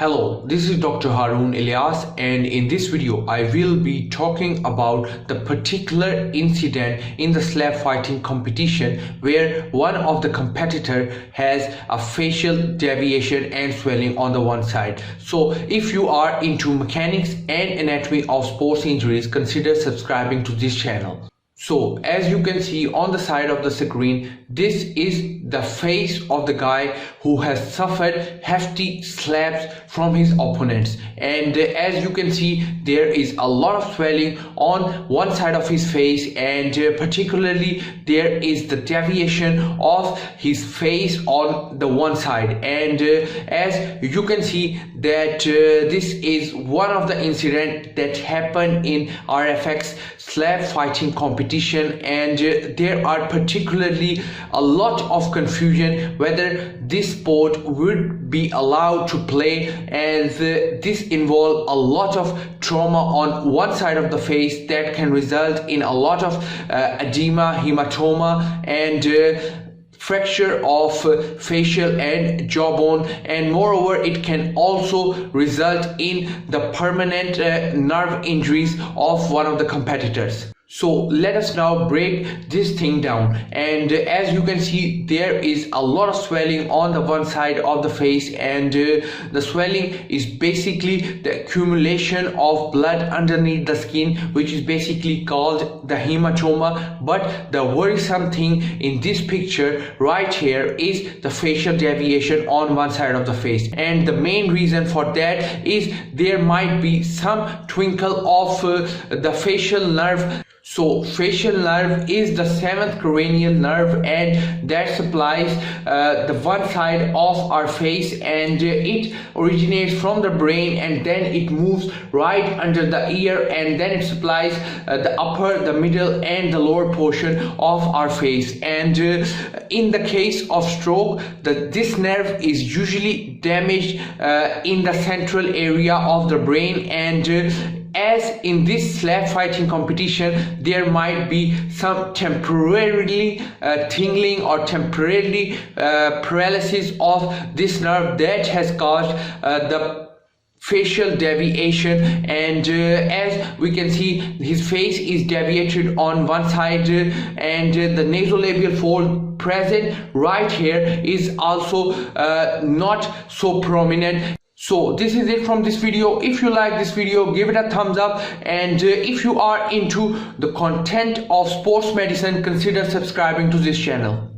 Hello, this is Dr. Haroon Ilyas, and in this video I will be talking about the particular incident in the slab fighting competition where one of the competitor has a facial deviation and swelling on the one side. So if you are into mechanics and anatomy of sports injuries, consider subscribing to this channel. So as you can see on the side of the screen, this is the face of the guy who has suffered hefty slaps from his opponents, and as you can see there is a lot of swelling on one side of his face, and particularly there is the deviation of his face on the one side. And as you can see that this is one of the incidents that happened in RFX slab fighting competition, and there are particularly a lot of confusion whether this sport would be allowed to play, as this involves a lot of trauma on one side of the face that can result in a lot of edema, hematoma, and fracture of facial and jawbone, and moreover it can also result in the permanent nerve injuries of one of the competitors. So let us now break this thing down, and as you can see there is a lot of swelling on the one side of the face, and the swelling is basically the accumulation of blood underneath the skin, which is basically called the hematoma. But the worrisome thing in this picture right here is the facial deviation on one side of the face, and the main reason for that is there might be some twinkle of the facial nerve. So facial nerve is the seventh cranial nerve, and that supplies the one side of our face, and it originates from the brain and then it moves right under the ear, and then it supplies the upper, the middle and the lower portion of our face. And in the case of stroke, this nerve is usually damaged in the central area of the brain, and as in this slab fighting competition there might be some temporarily tingling or temporarily paralysis of this nerve that has caused the facial deviation. And as we can see his face is deviated on one side, and the nasolabial fold present right here is also not so prominent. So this is it from this video. If you like this video, give it a thumbs up, and if you are into the content of sports medicine, consider subscribing to this channel.